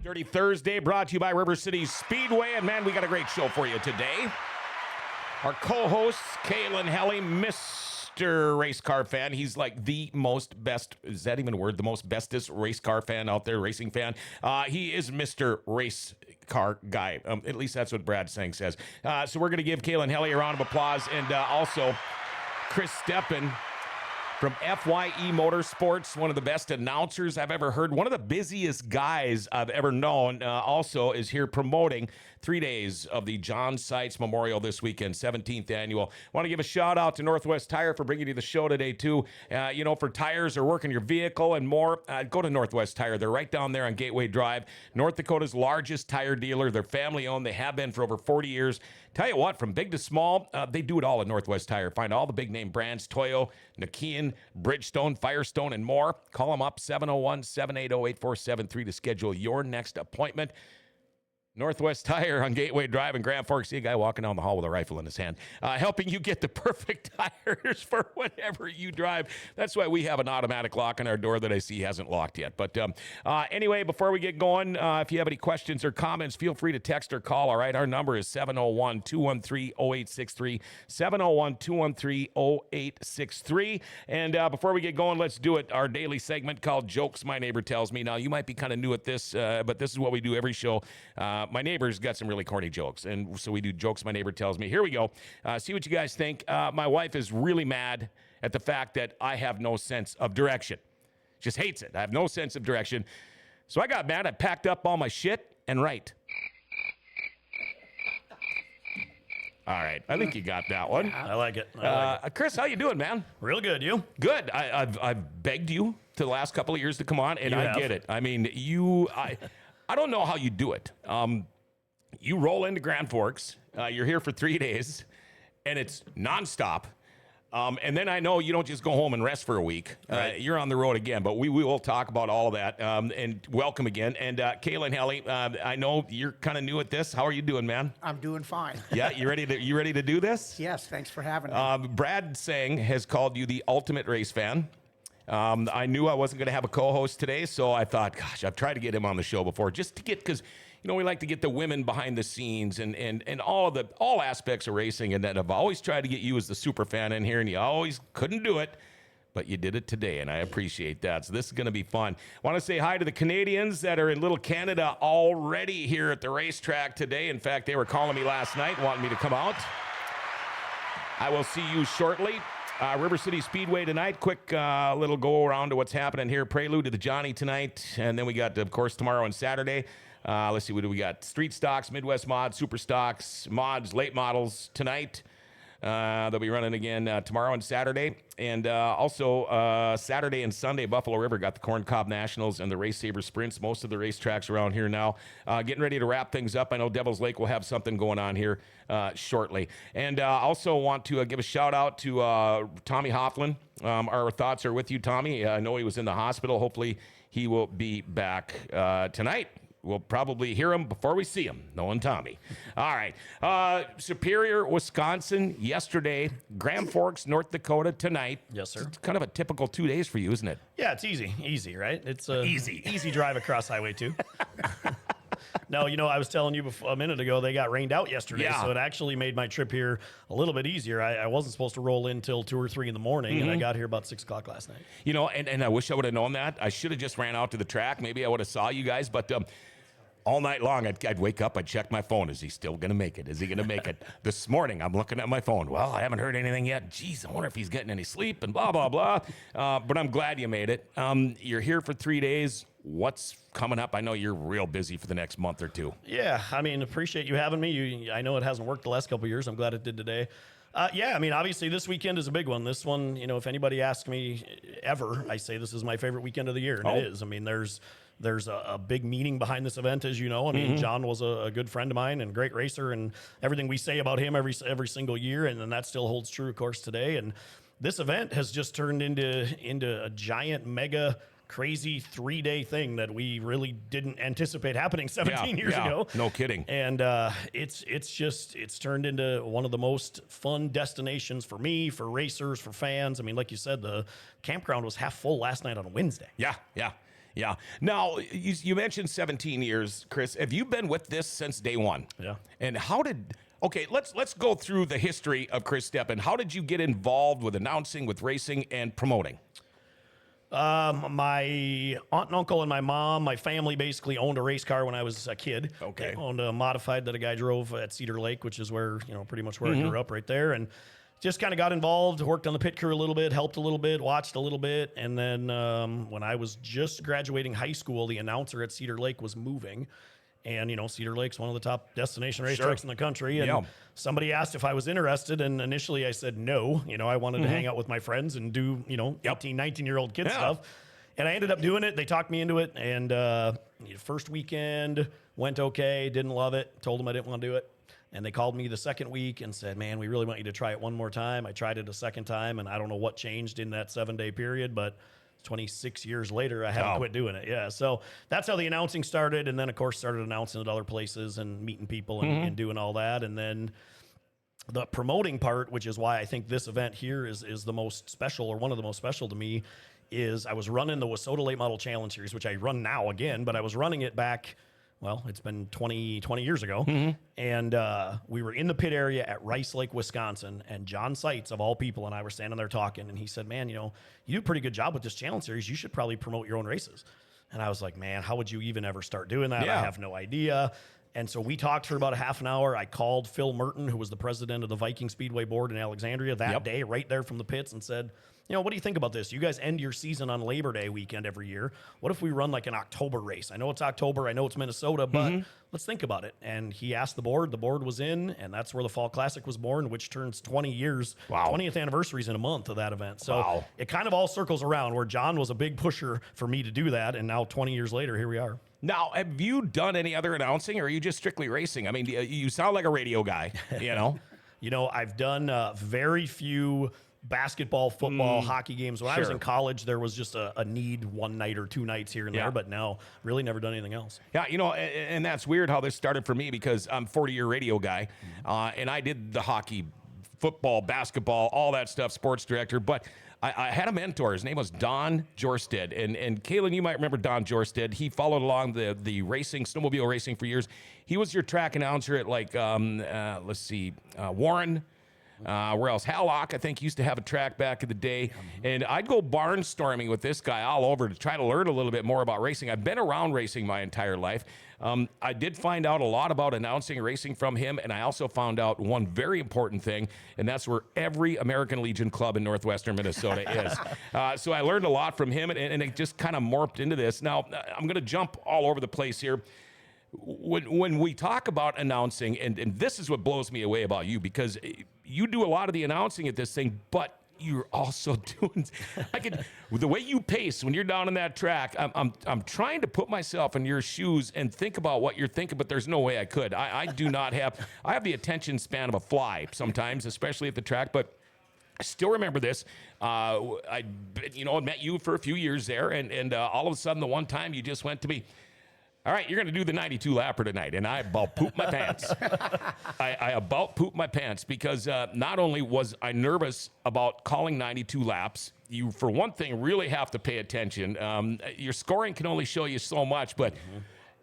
Dirty Thursday brought to you by River Cities Speedway. And man, we got a great show for you today. Our co-host, Kalen Helly, Mr. Race Car Fan. He's like the most best, is that even a word? The most bestest race car fan out there, racing fan. He is Mr. Race Car Guy. At least that's what Brad Sang says. So we're going to give Kalen Helly a round of applause. And also, Chris Stepan from FYE Motorsports, one of the best announcers I've ever heard. One of the busiest guys I've ever known. Also is here promoting 3 days of the John Seitz Memorial this weekend, 17th annual. Want to give a shout out to Northwest Tire for bringing you the show today too. For tires or working your vehicle and more, go to Northwest Tire. They're right down there on Gateway Drive. North Dakota's largest tire dealer. They're family owned. They have been for over 40 years. Tell you what, from big to small, they do it all at Northwest Tire. Find all the big name brands, Toyo, Nokian, Bridgestone, Firestone, and more. Call them up, 701-780-8473 to schedule your next appointment. Northwest Tire on Gateway Drive in Grand Forks. See a guy walking down the hall with a rifle in his hand, helping you get the perfect tires for whatever you drive. That's why we have an automatic lock on our door that I see hasn't locked yet. But anyway, before we get going, if you have any questions or comments, feel free to text or call, all right? Our number is 701-213-0863, 701-213-0863. And before we get going, let's do it. Our daily segment called Jokes My Neighbor Tells Me. Now, you might be kind of new at this, but this is what we do every show. My neighbor's got some really corny jokes, and so we do Jokes My Neighbor Tells Me. Here we go. See what you guys think. My wife is really mad at the fact that I have no sense of direction. Just hates it. I have no sense of direction. So I got mad. I packed up all my shit and right. All right. I think you got that one. I like it. Chris, how you doing, man? Real good. You? Good. I've begged you to the last couple of years to come on, and I get it. I mean, I don't know how you do it. You roll into Grand Forks. You're here for 3 days, and it's nonstop. And then I know you don't just go home and rest for a week. Right. You're on the road again, but we will talk about all of that. And welcome again. And Kalen Helly, I know you're kind of new at this. How are you doing, man? I'm doing fine. Yeah, you ready to do this? Yes, thanks for having me. Brad Sang has called you the ultimate race fan. I knew I wasn't going to have a co-host today, so I thought, gosh, I've tried to get him on the show before just to get, because, we like to get the women behind the scenes and all aspects of racing, and that I've always tried to get you as the super fan in here, and you always couldn't do it, but you did it today, and I appreciate that. So this is going to be fun. I want to say hi to the Canadians that are in Little Canada already here at the racetrack today. In fact, they were calling me last night, wanting me to come out. I will see you shortly. River Cities Speedway tonight. Quick little go around to what's happening here. Prelude to the Johnny tonight. And then we got, of course, tomorrow and Saturday. Let's see, what do we got? Street Stocks, Midwest Mods, Super Stocks, Mods, Late Models tonight. They'll be running again tomorrow and Saturday. And also Saturday and Sunday, Buffalo River got the Corn Cob Nationals and the Race Saver Sprints. Most of the racetracks around here now. Getting ready to wrap things up. I know Devil's Lake will have something going on here shortly. And also want to give a shout out to Tommy Hofflin. Our thoughts are with you, Tommy. I know he was in the hospital. Hopefully he will be back tonight we'll probably hear him before we see him, knowing Tommy. All right. Superior, Wisconsin yesterday. Grand Forks, North Dakota tonight. Yes, sir. It's kind of a typical 2 days for you, isn't it? Yeah, it's easy, right? It's a Easy. easy drive across Highway 2. No, I was telling you a minute ago, they got rained out yesterday, Yeah. so it actually made my trip here a little bit easier. I wasn't supposed to roll in till 2 or 3 in the morning, and I got here about 6 o'clock last night. And I wish I would have known that. I should have just ran out to the track. Maybe I would have saw you guys, but all night long, I'd wake up, I'd check my phone. Is he still going to make it? Is he going to make it? This morning, I'm looking at my phone. Well, I haven't heard anything yet. Jeez, I wonder if he's getting any sleep and blah, blah, blah. But I'm glad you made it. You're here for 3 days. What's coming up? I know you're real busy for the next month or two. Yeah, appreciate you having me. I know it hasn't worked the last couple of years. I'm glad it did today. Obviously this weekend is a big one. This one, if anybody asks me ever, I say this is my favorite weekend of the year, and it is. There's a big meaning behind this event, as you know. John was a good friend of mine and great racer, and everything we say about him every single year, and then that still holds true, of course, today. And this event has just turned into a giant, mega, crazy 3-day thing that we really didn't anticipate happening 17 years ago. No kidding. And it's turned into one of the most fun destinations for me, for racers, for fans. Like you said, the campground was half full last night on a Wednesday. Yeah. Now, you mentioned 17 years, Chris. Have you been with this since day one? Yeah. And okay, let's go through the history of Chris Stepan. How did you get involved with announcing, with racing, and promoting? My aunt and uncle and my mom, my family basically owned a race car when I was a kid. Okay. They owned a modified that a guy drove at Cedar Lake, which is where, pretty much where I grew up right there. And just kind of got involved, worked on the pit crew a little bit, helped a little bit, watched a little bit. And then when I was just graduating high school, the announcer at Cedar Lake was moving. And, Cedar Lake's one of the top destination racetracks in the country. And somebody asked if I was interested. And initially I said no. I wanted to hang out with my friends and do, 18, 19-year-old kid stuff. And I ended up doing it. They talked me into it. And first weekend went okay, didn't love it, told them I didn't want to do it. And they called me the second week and said, man, we really want you to try it one more time. I tried it a second time, and I don't know what changed in that 7-day period, but 26 years later, I haven't quit doing it. Yeah, so that's how the announcing started, and then, of course, started announcing at other places and meeting people and doing all that. And then the promoting part, which is why I think this event here is the most special, or one of the most special to me, is I was running the Wissota Late Model Challenge Series, which I run now again, but I was running it back, well, it's been 20 years ago. And we were in the pit area at Rice Lake, Wisconsin, and John Seitz, of all people, and I were standing there talking, and he said, man, you do a pretty good job with this challenge series. You should probably promote your own races. And I was like, man, how would you even ever start doing that? I have no idea. And so we talked for about a half an hour. I called Phil Merton, who was the president of the Viking Speedway Board in Alexandria that day, right there from the pits, and said, what do you think about this? You guys end your season on Labor Day weekend every year. What if we run like an October race? I know it's October. I know it's Minnesota, but let's think about it. And he asked the board. The board was in, and that's where the Fall Classic was born, which turns 20 years. Wow. 20th anniversaries in a month of that event. So it kind of all circles around where John was a big pusher for me to do that, and now 20 years later, here we are. Now, have you done any other announcing, or are you just strictly racing? You sound like a radio guy, I've done very few basketball, football, hockey games. When I was in college, there was just a need one night or 2 nights here and there, but no, really never done anything else. Yeah, and that's weird how this started for me, because I'm a 40-year radio guy, and I did the hockey, football, basketball, all that stuff, sports director, but I had a mentor. His name was Don Jorstead, and Kaylin, you might remember Don Jorstead. He followed along the racing, snowmobile racing for years. He was your track announcer at Warren. Where else? Hallock, I think, used to have a track back in the day. And I'd go barnstorming with this guy all over to try to learn a little bit more about racing. I've been around racing my entire life. I did find out a lot about announcing racing from him, and I also found out one very important thing, and that's where every American Legion club in northwestern Minnesota is. So I learned a lot from him, and it just kind of morphed into this. Now, I'm going to jump all over the place here. When we talk about announcing, and this is what blows me away about you, because you do a lot of the announcing at this thing, but you're also doing, the way you pace when you're down on that track, I'm trying to put myself in your shoes and think about what you're thinking, but there's no way I could. I do not have, I have the attention span of a fly sometimes, especially at the track, but I still remember this. I met you for a few years there, and all of a sudden, the one time you just went to me, all right, you're going to do the 92 lapper tonight. And I about pooped my pants. I about pooped my pants because not only was I nervous about calling 92 laps, you, for one thing, really have to pay attention. Your scoring can only show you so much, but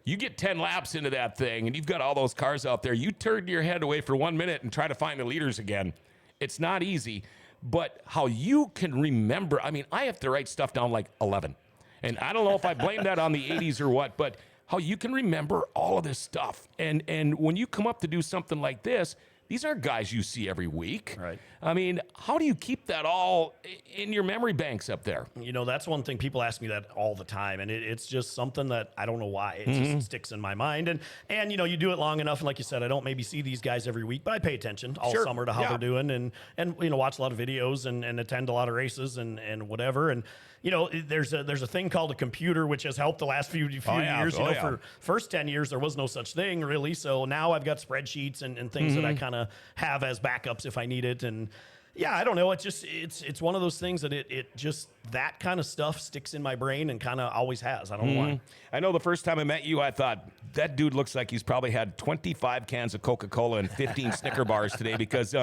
you get 10 laps into that thing and you've got all those cars out there. You turn your head away for 1 minute and try to find the leaders again. It's not easy, but how you can remember, I mean, I have to write stuff down like 11. And I don't know if I blame that on the 80s or what, but how you can remember all of this stuff. And when you come up to do something like this, these aren't guys you see every week. Right. I mean, how do you keep that all in your memory banks up there? You know, that's one thing people ask me that all the time, and it's just something that I don't know why. It just sticks in my mind. And you know, you do it long enough, and like you said, I don't maybe see these guys every week, but I pay attention all summer to how they're doing, and you know, watch a lot of videos and attend a lot of races and whatever. And you know, there's a thing called a computer, which has helped the last few years. You know, for first 10 years, there was no such thing really. So now I've got spreadsheets and things that I kind of have as backups if I need it. And yeah, I don't know. It's just, it's one of those things that it just, that kind of stuff sticks in my brain and kind of always has. I don't know why. I know the first time I met you, I thought that dude looks like he's probably had 25 cans of Coca-Cola and 15 Snicker bars today because,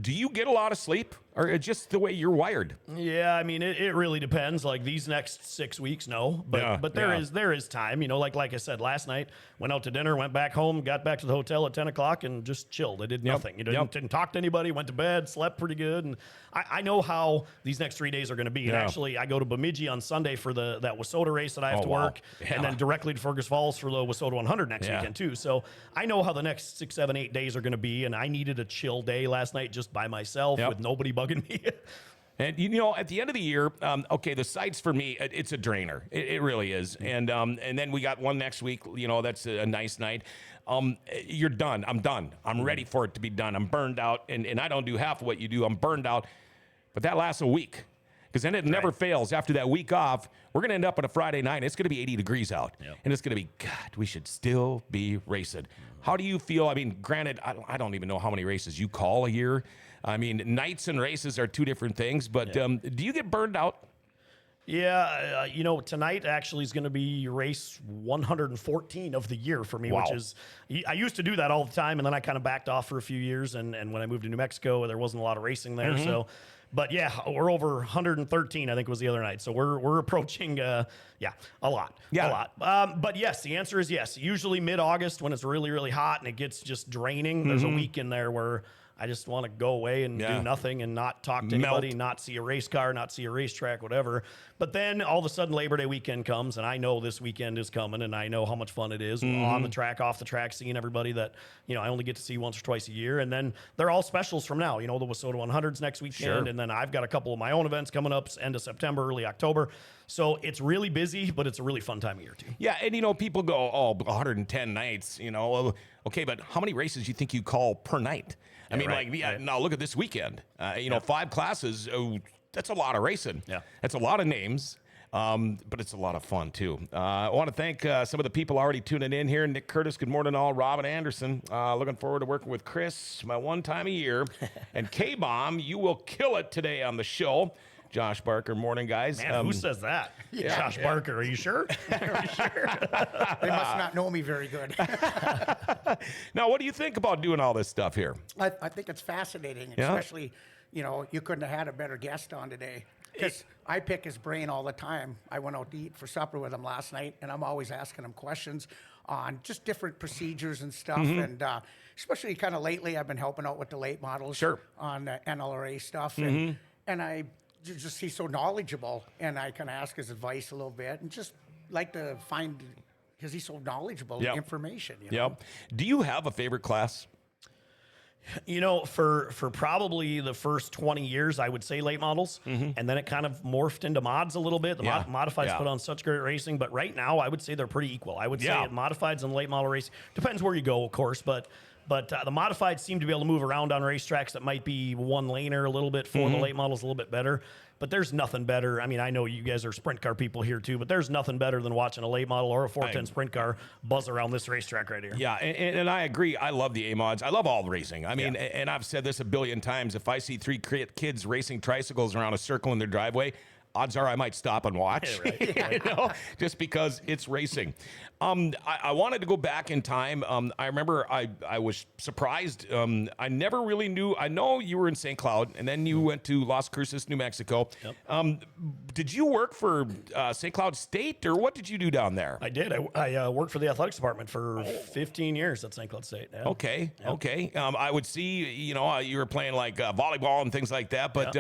do you get a lot of sleep or just the way you're wired? Yeah, I mean, it really depends. Like these next 6 weeks, no, but there is time, you know, like I said, last night, went out to dinner, went back home, got back to the hotel at 10 o'clock and just chilled. I did nothing. You know, didn't talk to anybody, went to bed, slept pretty good. And I know how these next 3 days are going to be. And actually I go to Bemidji on Sunday for that Wissota race that I have to work and then directly to Fergus Falls for the Wissota 100 next weekend too. So I know how the next 6, 7, 8 days are going to be. And I needed a chill day last night just by myself with nobody bugging me. And, you know, at the end of the year, okay, the Seitz for me, it's a drainer. It really is. And then we got one next week, you know, that's a nice night. You're done. I'm done. I'm ready for it to be done. I'm burned out, and I don't do half of what you do. I'm burned out. But that lasts a week. Because then it never fails. After that week off, we're going to end up on a Friday night. It's going to be 80 degrees out. And it's going to be, God, we should still be racing. How do you feel? I mean, granted, I don't even know how many races you call a year. I mean, nights and races are two different things, but do you get burned out? Yeah, you know, tonight actually is going to be race 114 of the year for me, which is, I used to do that all the time, and then I kind of backed off for a few years, and when I moved to New Mexico, there wasn't a lot of racing there, so... But yeah, we're over 113, I think was the other night. So we're approaching, a lot. But yes, the answer is yes. Usually mid-August when it's really, really hot and it gets just draining, there's a week in there where I just want to go away and do nothing and not talk to anybody, not see a race car, not see a racetrack, whatever. But then all of a sudden Labor Day weekend comes, and I know this weekend is coming, and I know how much fun it is on the track, off the track, seeing everybody that, you know, I only get to see once or twice a year. And then they're all specials from now. You know, the Wissota 100's next weekend, and then I've got a couple of my own events coming up end of September, early October. So it's really busy, but it's a really fun time of year too. Yeah, and you know, people go, 110 nights, you know. Okay, but how many races do you think you call per night? I mean, now look at this weekend. You know, 5 classes, that's a lot of racing. Yeah. That's a lot of names, but it's a lot of fun, too. I want to thank some of the people already tuning in here. Nick Curtis, good morning all. Robin Anderson, looking forward to working with Chris, my one time a year. And K-Bomb, you will kill it today on the show. Josh Barker, morning, guys. Man, who says that? Josh Barker, are you sure? Are you sure? They must not know me very good. Now, what do you think about doing all this stuff here? I think it's fascinating, especially, you know, you couldn't have had a better guest on today. Because I pick his brain all the time. I went out to eat for supper with him last night, and I'm always asking him questions on just different procedures and stuff. And especially kind of lately, I've been helping out with the late models on the NLRA stuff. And I just, he's so knowledgeable, and I kind of ask his advice a little bit and just like to find, because he's so knowledgeable, information. You know? Do you have a favorite class? You know, for probably the first 20 years, I would say late models, and then it kind of morphed into mods a little bit. The modifieds put on such great racing, but right now I would say they're pretty equal. I would say modifieds and late model racing, depends where you go, of course, but the modifieds seem to be able to move around on racetracks that might be one laner a little bit for the late models a little bit better. But there's nothing better. I mean, I know you guys are sprint car people here too, but there's nothing better than watching a late model or a 410 sprint car buzz around this racetrack right here. Yeah, and I agree. I love the A-mods. I love all the racing. I mean, and I've said this a billion times. If I see 3 kids racing tricycles around a circle in their driveway, odds are I might stop and watch, you know, just because it's racing. I wanted to go back in time. I remember I was surprised. I never really knew. I know you were in St. Cloud, and then you went to Las Cruces, New Mexico. Yep. Did you work for St. Cloud State, or what did you do down there? I did. I worked for the athletics department for 15 years at St. Cloud State. Yeah. Okay, okay. I would see, you know, you were playing like volleyball and things like that, but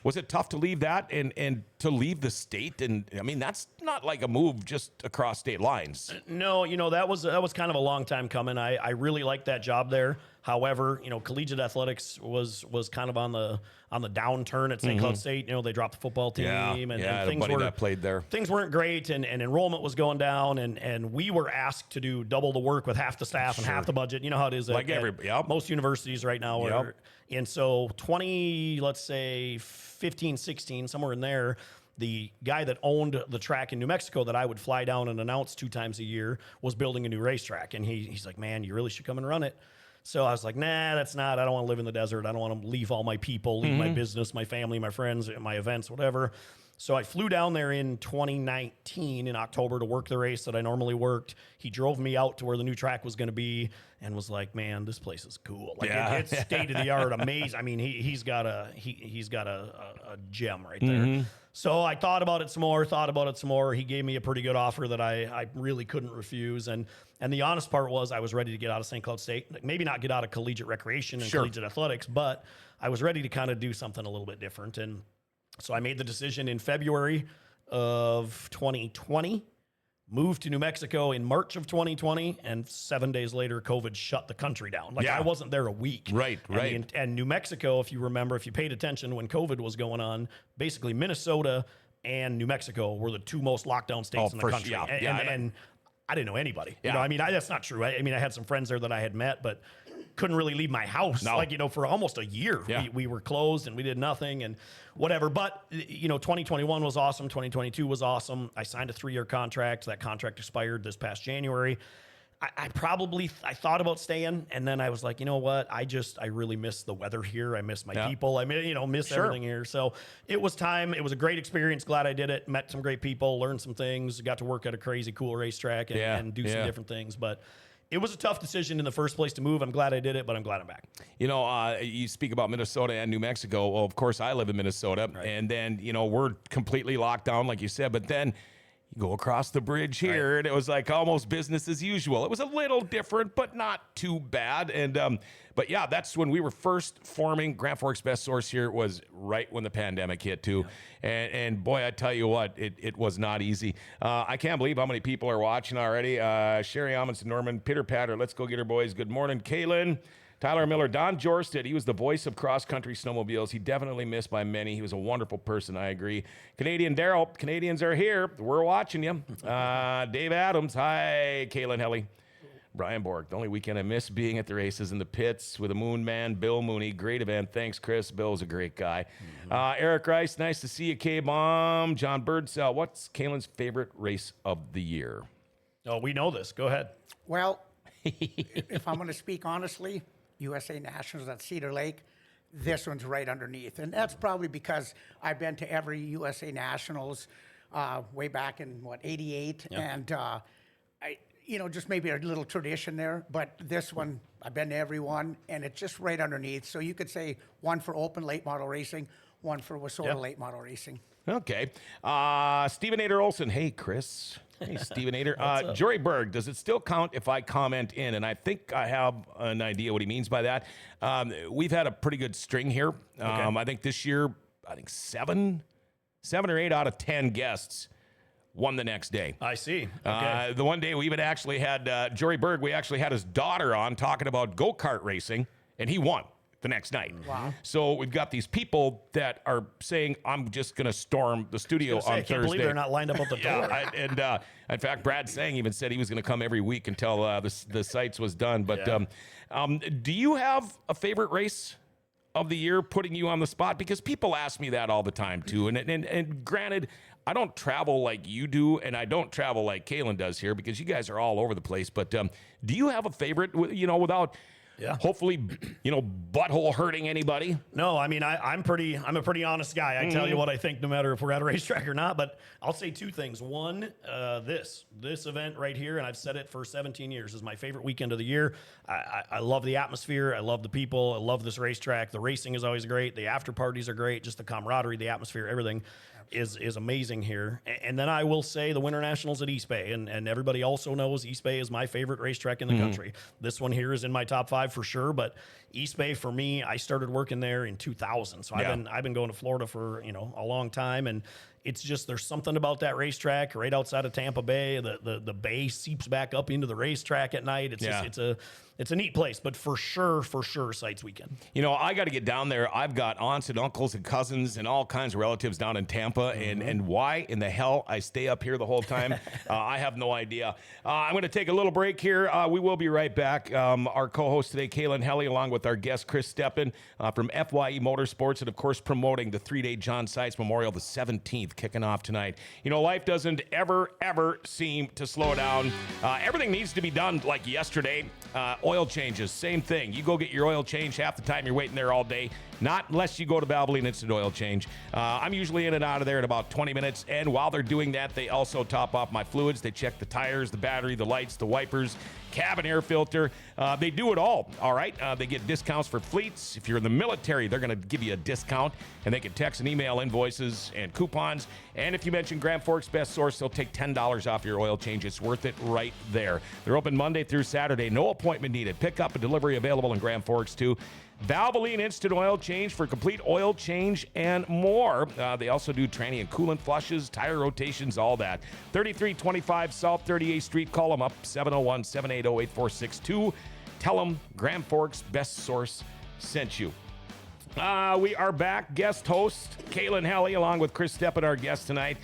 was it tough to leave that and to leave the state? And I mean, that's not like a move just across state lines. No, you know, that was kind of a long time coming. I really liked that job there. However, you know, collegiate athletics was kind of on the downturn at St. Cloud State. You know, they dropped the football team, and things that played there. Things weren't great, and enrollment was going down, and we were asked to do double the work with half the staff and half the budget. You know how it is at most universities right now. And so 15, 16, somewhere in there, the guy that owned the track in New Mexico that I would fly down and announce 2 times a year was building a new racetrack. And he's like, man, you really should come and run it. So I was like, nah, I don't want to live in the desert. I don't want to leave all my people, leave my business, my family, my friends, my events, whatever. So I flew down there in 2019 in October to work the race that I normally worked. He drove me out to where the new track was going to be and was like, man, this place is cool. Like it's state of the art, amazing. I mean, he's got a gem right there. So I thought about it some more. He gave me a pretty good offer that I really couldn't refuse. And the honest part was I was ready to get out of St. Cloud State. Like, maybe not get out of collegiate recreation and collegiate athletics, but I was ready to kind of do something a little bit different. And so I made the decision in February of 2020, moved to New Mexico in March of 2020, and 7 days later, COVID shut the country down. Like, I wasn't there a week. Right. And New Mexico, if you remember, if you paid attention when COVID was going on, basically Minnesota and New Mexico were the 2 most locked down states in the country. And I didn't know anybody. You know, I mean, that's not true. I mean, I had some friends there that I had met, but couldn't really leave my house. Like, you know, for almost a year, we were closed and we did nothing and whatever. But, you know, 2021 was awesome. 2022 was awesome. I signed a 3-year contract. That contract expired this past January. I thought about staying, and then I was like, you know what? I really miss the weather here. I miss my people. I mean, you know, miss everything here. So it was time. It was a great experience. Glad I did it. Met some great people, learned some things, got to work at a crazy cool racetrack and do some different things. But it was a tough decision in the first place to move. I'm glad I did it, but I'm glad I'm back. You know, you speak about Minnesota and New Mexico. Well, of course, I live in Minnesota, and then, you know, we're completely locked down, like you said, but then you go across the bridge here, and it was like almost business as usual. It was a little different, but not too bad. And but yeah, that's when we were first forming Grand Forks Best Source here. It was right when the pandemic hit too. And boy, I tell you what, it was not easy. I can't believe how many people are watching already. Sherry Amundsen, Norman, Pitter Patter. Let's go get her, boys. Good morning, Kaylin. Tyler Miller, Don Jorsted, he was the voice of cross-country snowmobiles. He definitely missed by many. He was a wonderful person, I agree. Canadian Daryl, Canadians are here. We're watching you. Dave Adams, hi, Kaylin Helly. Brian Borg, the only weekend I miss being at the races in the pits with the Moon Man, Bill Mooney. Great event. Thanks, Chris. Bill's a great guy. Eric Rice, nice to see you, K-Bomb. John Birdsell, what's Kaylin's favorite race of the year? Oh, we know this. Go ahead. Well, if I'm going to speak honestly, USA Nationals at Cedar Lake, this one's right underneath. And that's probably because I've been to every USA Nationals way back in, 88? Yep. And you know, just maybe a little tradition there. But this one, I've been to every one, and it's just right underneath. So you could say one for open late model racing, one for Wissota late model racing. Okay. Steven Ader Olson. Hey, Chris. Hey, Steven Ader. Jory Berg, does it still count if I comment in? And I think I have an idea what he means by that. We've had a pretty good string here. I think this year, seven or 8 out of 10 guests won the next day. I see. Okay. The one day we even actually had Jory Berg, we actually had his daughter on talking about go-kart racing, and he won the next night. Wow. So we've got these people that are saying, I'm just going to storm the studio on Thursday. I can't believe they're not lined up at the door. And in fact, Brad Sang even said he was going to come every week until the Seitz was done. But do you have a favorite race of the year, putting you on the spot? Because people ask me that all the time too. And granted, I don't travel like you do, and I don't travel like Kaylin does here because you guys are all over the place. But do you have a favorite, you know, without Yeah. Hopefully, butthole hurting anybody. No, I mean, I'm a pretty honest guy. I tell you what I think, no matter if we're at a racetrack or not. But I'll say two things. One, this event right here, and I've said it for 17 years, is my favorite weekend of the year. I love the atmosphere. I love the people. I love this racetrack. The racing is always great. The after parties are great. Just the camaraderie, the atmosphere, everything is amazing here. And then I will say the Winter Nationals at East Bay, and everybody also knows East Bay is my favorite racetrack in the country. This one here is in my top 5 for sure, but East Bay for me, I started working there in 2000. So I've been going to Florida for, a long time, and it's just, there's something about that racetrack right outside of Tampa Bay. The bay seeps back up into the racetrack at night. It's just, it's a neat place, but for sure, Seitz weekend. I got to get down there. I've got aunts and uncles and cousins and all kinds of relatives down in Tampa, and why in the hell I stay up here the whole time, I have no idea. I'm going to take a little break here. We will be right back. Our co-host today, Kaylin Helly, along with our guest, Chris Stepan from FYE Motorsports, and of course promoting the 3-day John Seitz Memorial, the 17th, kicking off tonight. Life doesn't ever seem to slow down. Everything needs to be done like yesterday. Oil changes, same thing. You go get your oil change, half the time you're waiting there all day. Not unless you go to Valvoline Instant Oil Change. I'm usually in and out of there in about 20 minutes, and while they're doing that, they also top off my fluids. They check the tires, the battery, the lights, the wipers, cabin air filter. They do it all right? They get discounts for fleets. If you're in the military, they're going to give you a discount, and they can text and email invoices and coupons. And if you mention Grand Forks Best Source, they'll take $10 off your oil change. It's worth it right there. They're open Monday through Saturday. No appointment needed. Pickup and delivery available in Grand Forks, too. Valvoline Instant Oil Change for complete oil change and more. They also do tranny and coolant flushes, tire rotations, all that. 3325 South 38th Street. Call them up, 701-780-8462. Tell them Grand Forks Best Source sent you. We are back. Guest host, Kaylin Helly, along with Chris Stepan, our guest tonight.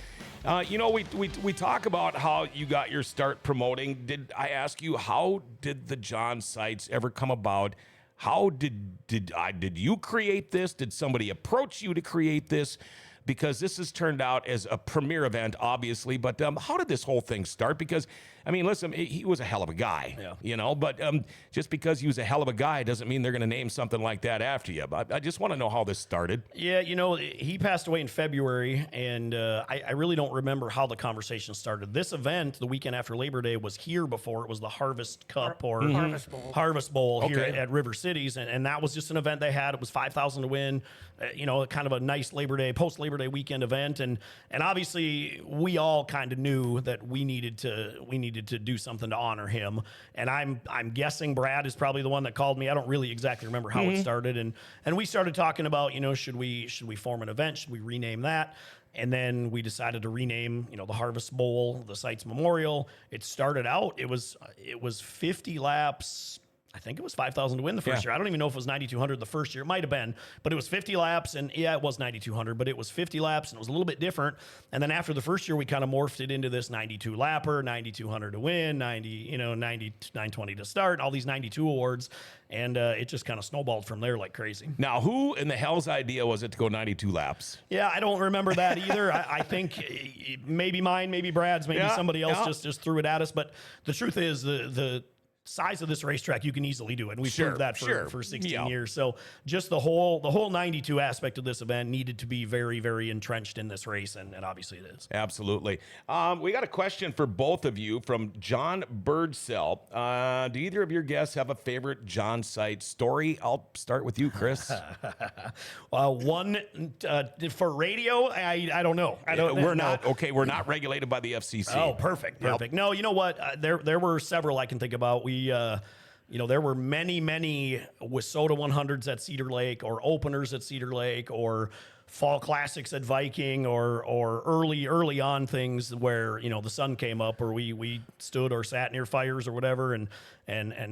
We talk about how you got your start promoting. Did I ask you, how did the John Seitz ever come about? How did you create this? Did somebody approach you to create this? Because this has turned out as a premier event, obviously. But how did this whole thing start? Because, I mean, listen, he was a hell of a guy, but just because he was a hell of a guy doesn't mean they're going to name something like that after you. But I just want to know how this started. Yeah, he passed away in February, and I really don't remember how the conversation started. This event, the weekend after Labor Day, was here before. It was the Harvest Cup Harvest Bowl here at River Cities, and that was just an event they had. It was $5,000 to win, kind of a nice post-Labor Day weekend event, and obviously we all kind of knew that we needed to do something to honor him. And I'm guessing Brad is probably the one that called me. I don't really exactly remember how it started, and we started talking about should we form an event? Should we rename that? And then we decided to rename, the Harvest Bowl, the Seitz Memorial. It started out, it was 50 laps. I think it was 5,000 to win the first year. I don't even know if it was 9,200 the first year. It might have been, but it was 50 laps, and it was 9,200, but it was 50 laps, and it was a little bit different. And then after the first year, we kind of morphed it into this 92 lapper, 9,200 to win, 920 to start, all these 92 awards, and it just kind of snowballed from there like crazy. Now, who in the hell's idea was it to go 92 laps? Yeah, I don't remember that either. I think maybe mine, maybe Brad's, maybe somebody else just threw it at us. But the truth is, the size of this racetrack, you can easily do it. And we've proved that for 16 years. So just the whole 92 aspect of this event needed to be very, very entrenched in this race, and obviously it is. Absolutely. We got a question for both of you from John Birdsell. Do either of your guests have a favorite John Seitz story? I'll start with you, Chris. One for radio, I don't know. We're not regulated by the FCC. Oh, perfect. No, you know what? There were several I can think about. There were many WISSOTA 100s at Cedar Lake, or openers at Cedar Lake, or fall classics at Viking, or early on things where the sun came up, or we stood or sat near fires or whatever, and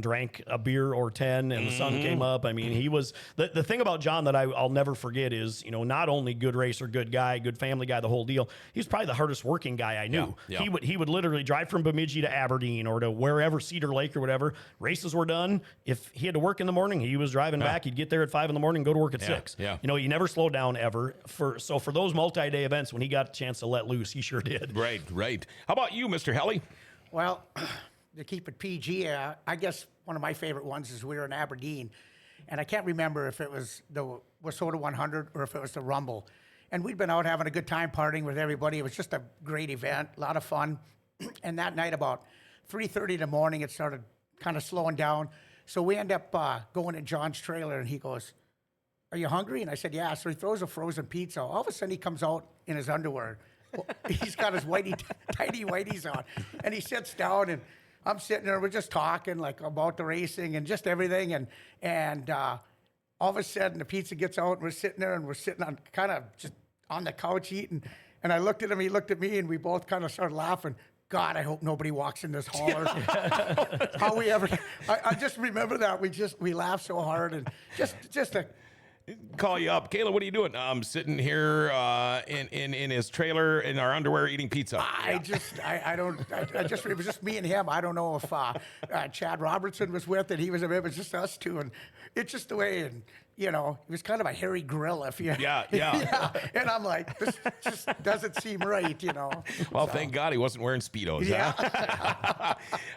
drank a beer or 10, and the sun came up. I mean, he was the thing about John that I'll never forget is not only good racer, good guy, good family guy, the whole deal. He was probably the hardest working guy I knew. Yeah. He would literally drive from Bemidji to Aberdeen or to wherever, Cedar Lake or whatever. Races were done. If he had to work in the morning, he was driving back. He'd get there at 5 in the morning, go to work at 6. Yeah. He never slowed down ever. For those multi-day events, when he got a chance to let loose, he sure did. Right. How about you, Mr. Helly? Well, to keep it PG, I guess one of my favorite ones is we were in Aberdeen, and I can't remember if it was the Wasota 100 or if it was the Rumble. And we'd been out having a good time partying with everybody. It was just a great event, a lot of fun. And that night about 3:30 in the morning, it started kind of slowing down. So we end up going in John's trailer, and he goes, "Are you hungry?" And I said, "Yeah." So he throws a frozen pizza. All of a sudden, he comes out in his underwear. Well, he's got his tidy whiteies on, and he sits down, and I'm sitting there. We're just talking like about the racing and just everything, and all of a sudden the pizza gets out, and we're sitting there, and we're sitting on kind of just on the couch eating. And I looked at him, he looked at me, and we both kind of started laughing. God, I hope nobody walks in this hall. Or how we ever? I just remember that we laughed so hard, and just a. Call you up, Kayla. What are you doing? I'm sitting here in his trailer in our underwear eating pizza. It was just me and him. I don't know if Chad Robertson was with it. It was just us two, and it's just the way. And he was kind of a hairy gorilla. Yeah. And I'm like, this just doesn't seem right. Well, thank God he wasn't wearing Speedos. Yeah.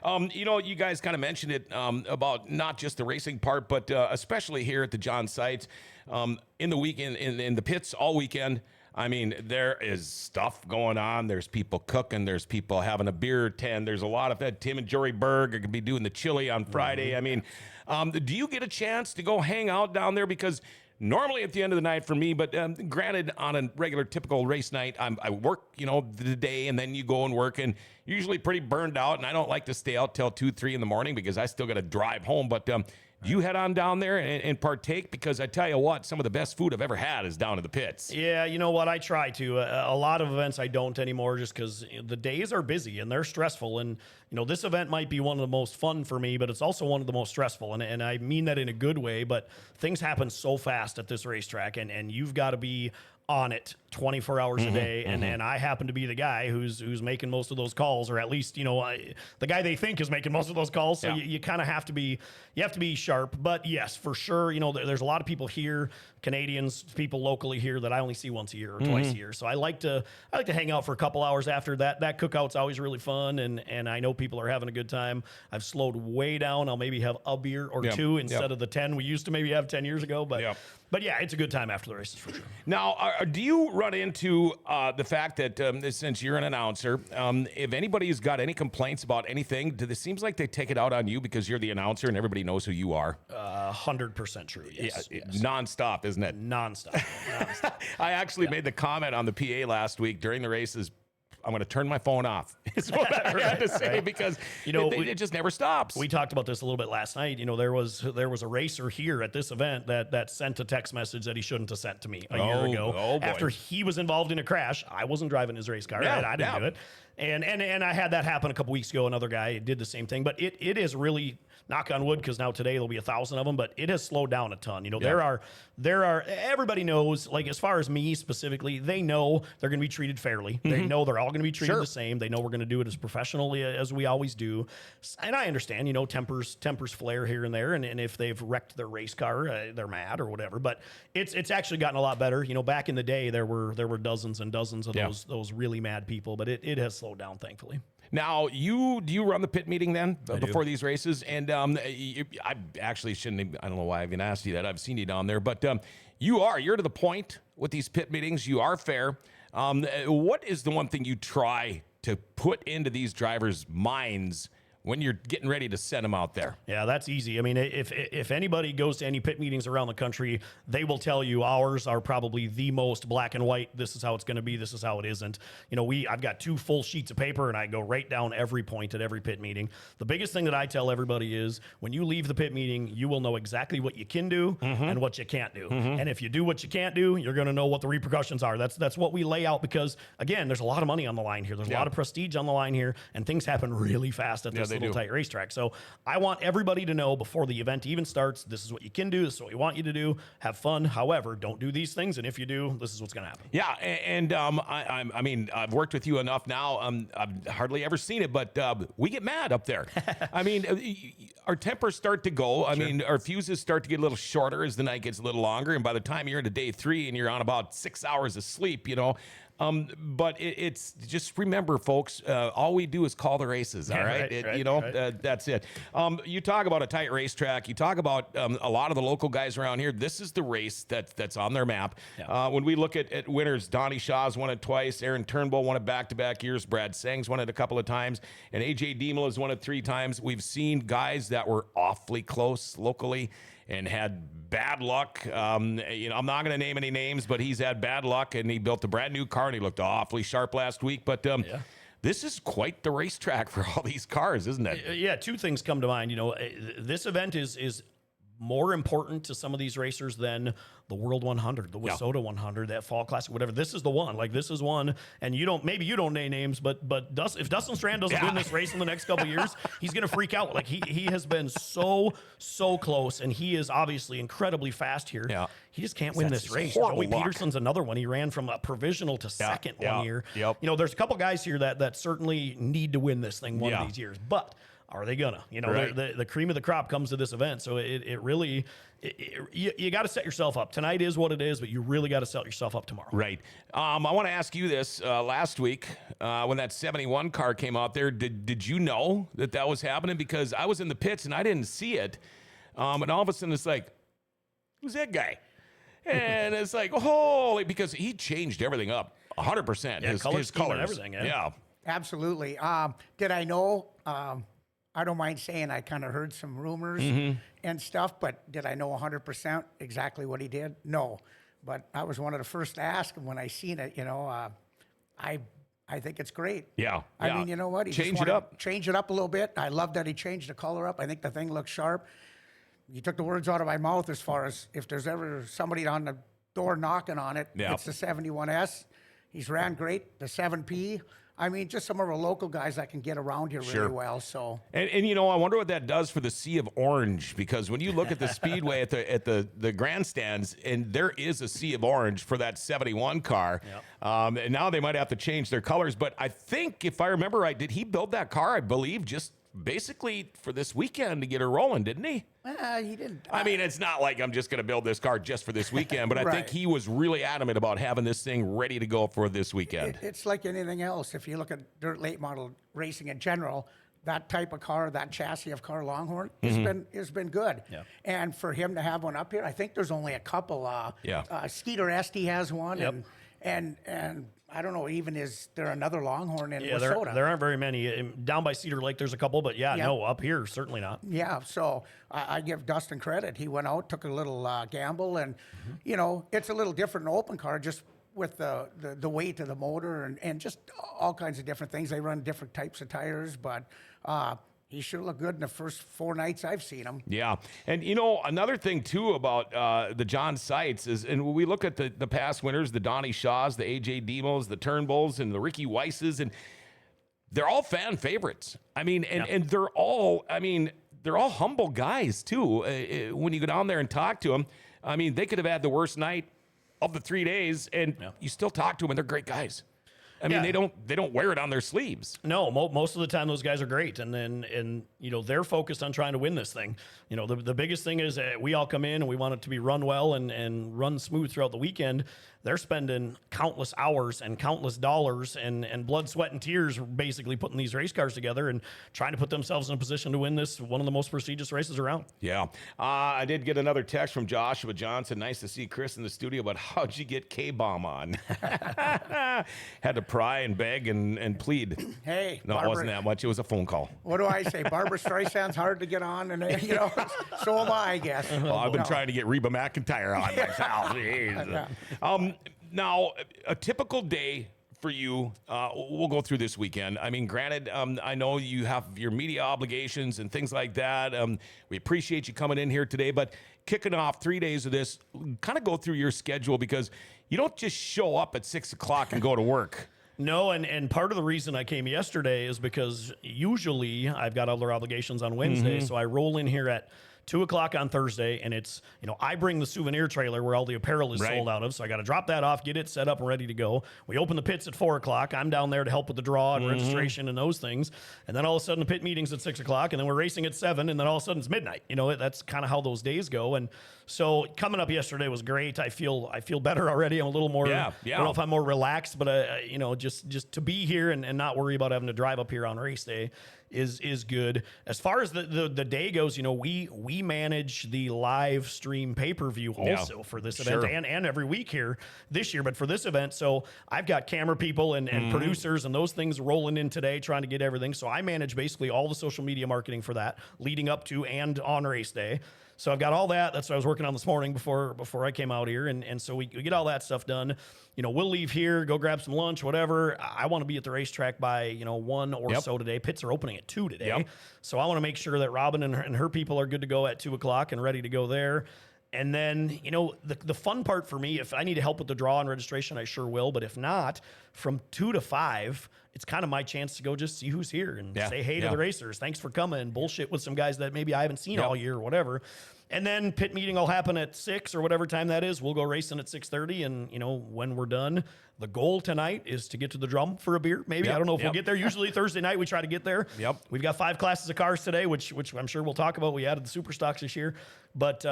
Huh? You guys kind of mentioned it about not just the racing part, but especially here at the John Seitz. In the weekend, in the pits all weekend, I mean, there is stuff going on. There's people cooking. There's people having a beer tent. There's a lot of that. Tim and Jory Berg are going to be doing the chili on Friday. I mean, do you get a chance to go hang out down there? Because normally at the end of the night for me, but granted, on a regular typical race night, I work, the day, and then you go and work, and usually pretty burned out, and I don't like to stay out till 2, 3 in the morning because I still got to drive home. But you head on down there and partake, because I tell you what, some of the best food I've ever had is down in the pits. Yeah, you know what? I try to. A lot of events I don't anymore, just because the days are busy and they're stressful. And this event might be one of the most fun for me, but it's also one of the most stressful. And I mean that in a good way. But things happen so fast at this racetrack, and you've got to be on it 24 hours a day, and I happen to be the guy who's making most of those calls, or at least the guy they think is making most of those calls. So you kind of have to be sharp. But yes, for sure, there's a lot of people here, Canadians, people locally here that I only see once a year or twice a year. So I like to hang out for a couple hours after that. That cookout's always really fun, and I know people are having a good time. I've slowed way down. I'll maybe have a beer or two instead of the 10 we used to maybe have 10 years ago. But yeah, it's a good time after the races for sure. Now, do you run into the fact that since you're an announcer, if anybody's got any complaints about anything, it seems like they take it out on you because you're the announcer and everybody knows who you are? 100% true. Yes, yes. Nonstop, isn't it? Nonstop. I actually made the comment on the PA last week during the races. I'm going to turn my phone off. Is what I had to say, because it just never stops. We talked about this a little bit last night. There was a racer here at this event that sent a text message that he shouldn't have sent to me a year ago. After he was involved in a crash. I wasn't driving his race car. I didn't do it. And I had that happen a couple weeks ago. Another guy did the same thing. But it is really, knock on wood, because now today there'll be 1,000 of them, but it has slowed down a ton. There are everybody knows, like as far as me specifically, they know they're going to be treated fairly. They know they're all going to be treated the same. They know we're going to do it as professionally as we always do. And I understand, tempers flare here and there. And if they've wrecked their race car, they're mad or whatever. But it's actually gotten a lot better. Back in the day, there were dozens and dozens of those really mad people, but it has slowed down, thankfully. Now, do you run the pit meeting then before these races? And I actually shouldn't. I don't know why I even asked you that. I've seen you down there, but you're to the point with these pit meetings. You are fair. What is the one thing you try to put into these drivers' minds when you're getting ready to send them out there? Yeah, that's easy. I mean, if anybody goes to any pit meetings around the country, they will tell you ours are probably the most black and white. This is how it's going to be. This is how it isn't. I've got 2 full sheets of paper, and I go right down every point at every pit meeting. The biggest thing that I tell everybody is when you leave the pit meeting, you will know exactly what you can do and what you can't do. And if you do what you can't do, you're going to know what the repercussions are. That's what we lay out, because again, there's a lot of money on the line here. There's a lot of prestige on the line here, and things happen really fast at this little tight racetrack. So I want everybody to know before the event even starts, this is what you can do, this is what we want you to do, have fun. However, don't do these things, and if you do, this is what's going to happen. Yeah, and I mean, I've worked with you enough now. I've hardly ever seen it, but we get mad up there. I mean, our tempers start to go. I mean, our fuses start to get a little shorter as the night gets a little longer, and by the time you're into day 3 and you're on about 6 hours of sleep, But it's just remember, folks, all we do is call the races. All right. That's it. You talk about a tight racetrack. You talk about a lot of the local guys around here. This is the race that's on their map. Yeah. When we look at winners, Donnie Shaw's won it twice. Aaron Turnbull won it back-to-back years. Brad Sang's won it a couple of times. And AJ Diemel has won it 3 times. We've seen guys that were awfully close locally and had bad luck. I'm not going to name any names, but he's had bad luck, and he built a brand new car, and he looked awfully sharp last week. But this is quite the racetrack for all these cars, isn't it? Yeah, 2 things come to mind. This event is more important to some of these racers than the World 100, the Wissota 100, that Fall Classic, whatever. This is the one. Like, this is one, and maybe you don't name names, but if Dustin Strand doesn't win this race in the next couple of years, he's going to freak out. Like, he has been so close, and he is obviously incredibly fast here. Yeah. He just can't win this race. horrible Joey luck. Peterson's another one. He ran from a provisional to second one year. Yep. There's a couple guys here that certainly need to win this thing one of these years, but are they gonna? Right. The cream of the crop comes to this event, so it really you got to set yourself up. Tonight is what it is, but you really got to set yourself up tomorrow. Right. I want to ask you this. Last week, when that 71 car came out there, did you know that was happening? Because I was in the pits and I didn't see it, and all of a sudden it's like, who's that guy? And it's like, holy, because he changed everything up 100%. Yeah, his colors colors and everything. Yeah. Absolutely. Did I know? I don't mind saying I kind of heard some rumors and stuff, but did I know 100% exactly what he did? No. But I was one of the first to ask him when I seen it. I think it's great. Yeah. I mean, you know what? He just Change it wanted up. to change it up a little bit. I love that he changed the color up. I think the thing looks sharp. You took the words out of my mouth as far as if there's ever somebody on the door knocking on it, Yeah. it's the 71S. He's ran great. The 7P. I mean, just some of our local guys that can get around here really well. So, and I wonder what that does for the sea of orange, because when you look at the speedway at the grandstands, and there is a sea of orange for that 71 car. And now they might have to change their colors. But I think, if I remember right, did he build that car? I believe just basically for this weekend to get her rolling, didn't he? he didn't. I mean, it's not like I'm just going to build this car just for this weekend, but I think he was really adamant about having this thing ready to go for this weekend. It's like anything else. If you look at dirt late model racing in general, that type of car, that chassis of car, Longhorn, has been good. Yeah. And for him to have one up here, I think there's only a couple. Skeeter Esty has one, and I don't know, even is there another Longhorn in Wissota? There aren't very many. Down by Cedar Lake, there's a couple, but no, up here, certainly not. Yeah, so I give Dustin credit. He went out, took a little gamble, and, it's a little different in open car, just with the weight of the motor and just all kinds of different things. They run different types of tires, but he sure looked good in the first 4 nights I've seen him. Yeah. And, another thing, too, about the John Seitz is, and when we look at the past winners, the Donnie Shaws, the A.J. Demos, the Turnbulls, and the Ricky Weisses, and they're all fan favorites. I mean, and they're all humble guys, too. When you go down there and talk to them, I mean, they could have had the worst night of the 3 days, and you still talk to them, and they're great guys. I mean, they don't wear it on their sleeves. No, most of the time those guys are great, and they're focused on trying to win this thing. The biggest thing is we all come in and we want it to be run well and run smooth throughout the weekend. They're spending countless hours and countless dollars and blood, sweat, and tears basically putting these race cars together and trying to put themselves in a position to win this, one of the most prestigious races around. Yeah. I did get another text from Joshua Johnson. Nice to see Chris in the studio, but how'd you get K-Bomb on? Had to pry and beg and plead. Hey, no, Barbara, it wasn't that much. It was a phone call. What do I say? Barbara Streisand's hard to get on, and so am I guess. Well, I've been trying to get Reba McEntire on myself. Jeez. Now, a typical day for you, we'll go through this weekend. I mean, granted, I know you have your media obligations and things like that. We appreciate you coming in here today, but kicking off 3 days of this, kind of go through your schedule, because you don't just show up at 6 o'clock and go to work. No, and part of the reason I came yesterday is because usually I've got other obligations on Wednesday, so I roll in here at 2 o'clock on Thursday, and it's, I bring the souvenir trailer where all the apparel is sold out of, so I got to drop that off, get it set up and ready to go. We open the pits at 4 o'clock. I'm down there to help with the draw and registration and those things, and then all of a sudden the pit meeting's at 6 o'clock, and then we're racing at 7, and then all of a sudden it's midnight. That's kind of how those days go, and so coming up yesterday was great. I feel better already. I'm a little more, I don't know if I'm more relaxed, but just to be here and not worry about having to drive up here on race day is good. As far as the day goes, we manage the live stream pay-per-view also for this event and every week here this year, but for this event, so I've got camera people and producers and those things rolling in today trying to get everything. So I manage basically all the social media marketing for that leading up to and on race day. So I've got all that. That's what I was working on this morning before I came out here. And so we get all that stuff done. We'll leave here, go grab some lunch, whatever. I want to be at the racetrack by, 1 or so today. Pits are opening at 2 today. So I want to make sure that Robin and her people are good to go at 2 o'clock and ready to go there. And then, the fun part for me, if I need help with the draw and registration, I sure will. But if not, from 2 to 5, it's kind of my chance to go just see who's here and say hey to the racers. Thanks for coming. Bullshit with some guys that maybe I haven't seen all year or whatever. And then pit meeting will happen at 6 or whatever time that is. We'll go racing at 6:30. And, when we're done, the goal tonight is to get to the drum for a beer. Maybe. I don't know if we'll get there. Usually Thursday night we try to get there. We've got 5 classes of cars today, which I'm sure we'll talk about. We added the super stocks this year. But,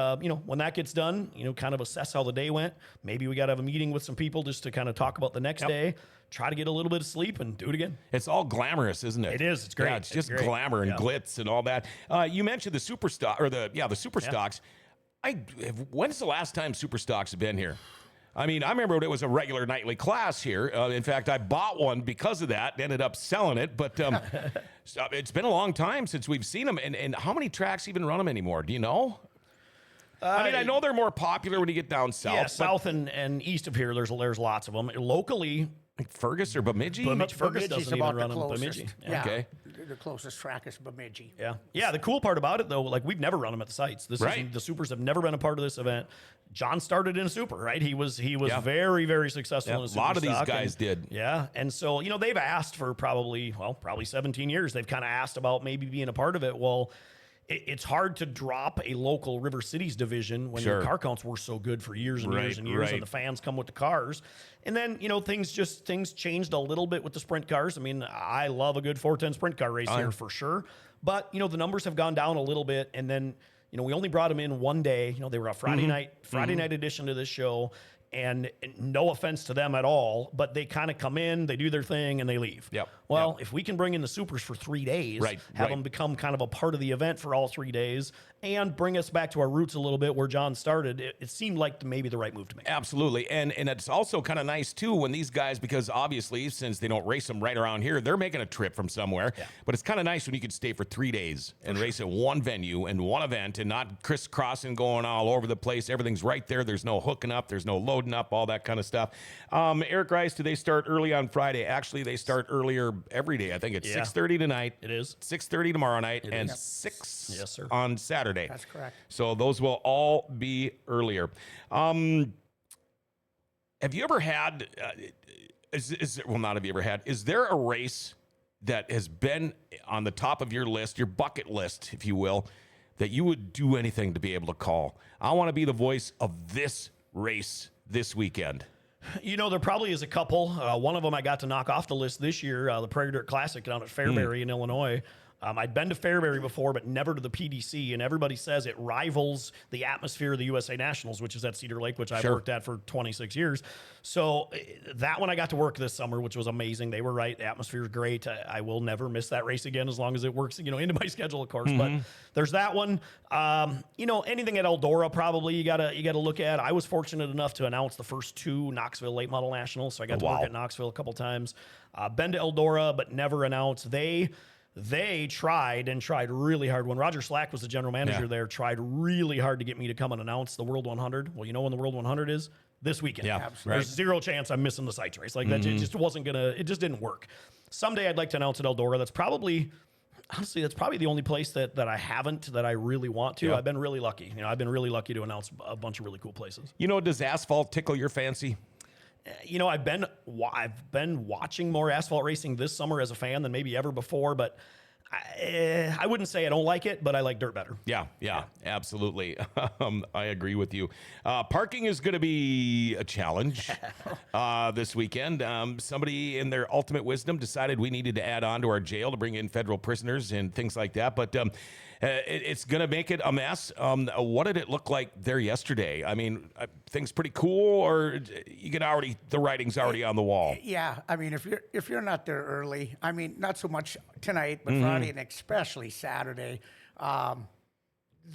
when that gets done, kind of assess how the day went. Maybe we got to have a meeting with some people just to kind of talk about the next day. Try to get a little bit of sleep and do it again. It's all glamorous, isn't it? It is. It's great. Yeah, it's just glamour and glitz and all that. You mentioned the super stock or the super stocks. When's the last time super stocks have been here? I mean, I remember when it was a regular nightly class here. In fact, I bought one because of that. Ended up selling it, but it's been a long time since we've seen them. And how many tracks even run them anymore? Do you know? I know they're more popular when you get down south. Yeah, south and east of here, there's lots of them. Locally, like Fergus or Bemidji? Fergus doesn't even run them. Bemidji. Yeah. Okay. The closest track is Bemidji. Yeah. The cool part about it, though, we've never run them at the sites. The supers have never been a part of this event. John started in a super, right? He was very, very successful in a super. A lot of these guys did. Yeah. And so, they've asked for probably 17 years. They've kind of asked about maybe being a part of it. Well, it's hard to drop a local River Cities division when your car counts were so good for years and years and years, and the fans come with the cars. And then, things changed a little bit with the sprint cars. I mean, I love a good 410 sprint car race here for sure. But, the numbers have gone down a little bit. And then, we only brought them in one day. They were a Friday night edition to this show. And no offense to them at all, but they kind of come in, they do their thing, and they leave. If we can bring in the supers for 3 days, have them become kind of a part of the event for all 3 days, and bring us back to our roots a little bit where John started, it seemed like maybe the right move to make. Absolutely. And it's also kind of nice, too, when these guys, because obviously, since they don't race them right around here, they're making a trip from somewhere. But it's kind of nice when you can stay for 3 days and race at one venue and one event and not crisscrossing, going all over the place. Everything's right there. There's no hooking up. There's no loading up, all that kind of stuff. Eric Rice, do they start early on Friday? Actually, they start earlier every day. I think it's 6:30 tonight. It is. 6:30 tomorrow night and 6 on Saturday. That's correct. So those will all be earlier. Have you ever had, not have you ever had, is there a race that has been on the top of your list, your bucket list, if you will, that you would do anything to be able to call? I want to be the voice of this race this weekend. There probably is a couple. One of them I got to knock off the list this year, the Prairie Dirt Classic down at Fairbury in Illinois. I'd been to Fairbury before, but never to the PDC, and everybody says it rivals the atmosphere of the USA Nationals, which is at Cedar Lake, which I've worked at for 26 years. So that one I got to work this summer, which was amazing. They were right. The atmosphere is great. I will never miss that race again as long as it works, into my schedule, of course. But there's that one. Anything at Eldora probably you gotta look at. I was fortunate enough to announce the first 2 Knoxville Late Model Nationals, so I got to work at Knoxville a couple times. Been to Eldora, but never announced. They tried really hard. When Roger Slack was the general manager there, tried really hard to get me to come and announce the World 100. Well, you know when the World 100 is? This weekend. Yeah, There's zero chance I'm missing the Seitz race. Like that, it just wasn't gonna. It just didn't work. Someday I'd like to announce at Eldora. That's probably the only place that I haven't that I really want to. I've been really lucky. I've been really lucky to announce a bunch of really cool places. Does asphalt tickle your fancy? I've been watching more asphalt racing this summer as a fan than maybe ever before, but I wouldn't say I don't like it, but I like dirt better. Yeah, absolutely. I agree with you. Parking is going to be a challenge this weekend. Somebody in their ultimate wisdom decided we needed to add on to our jail to bring in federal prisoners and things like that. But it's going to make it a mess. What did it look like there yesterday? I mean, things pretty cool, or you can already, the writing's already on the wall? Yeah, I mean, if you're not there early, I mean, not so much tonight, but Friday and especially Saturday,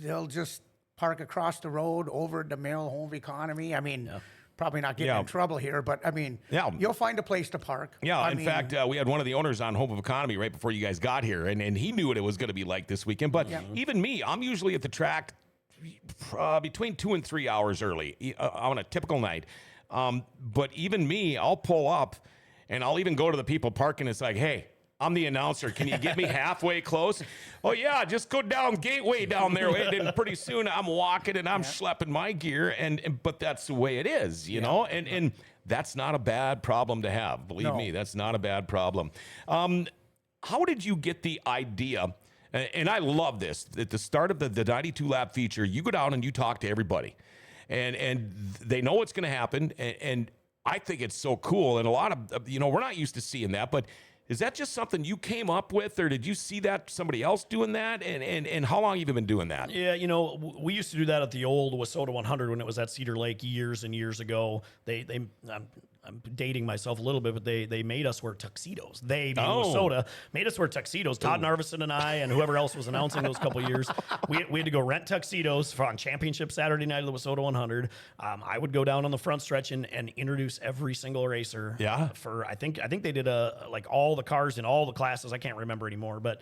they'll just park across the road over the Mill Home Economy. I mean, probably not getting in trouble here, but I mean, you'll find a place to park. Yeah, in fact, we had one of the owners on Home of Economy right before you guys got here, and he knew what it was going to be like this weekend. But even me, I'm usually at the track between 2 and 3 hours early on a typical night. But even me, I'll pull up, and I'll even go to the people parking. It's like, hey, I'm the announcer. Can you get me halfway close? Oh, yeah, just go down Gateway down there. And pretty soon I'm walking and I'm schlepping my gear. But that's the way it is, you know? And that's not a bad problem to have. Believe me, that's not a bad problem. How did you get the idea? And I love this. At the start of the 92 lap feature, you go down and you talk to everybody. And they know what's going to happen. And I think it's so cool. And a lot of, we're not used to seeing that. But is that just something you came up with, or did you see that somebody else doing that? And how long have you been doing that? Yeah, we used to do that at the old Wissota 100 when it was at Cedar Lake years and years ago. I'm dating myself a little bit, but they made us wear tuxedos. They, being Wissota, made us wear tuxedos. Todd Narveson and I and whoever else was announcing those couple years, we had to go rent tuxedos on championship Saturday night of the Wissota 100. I would go down on the front stretch and introduce every single racer. Yeah. For I think they did like all the cars in all the classes. I can't remember anymore, but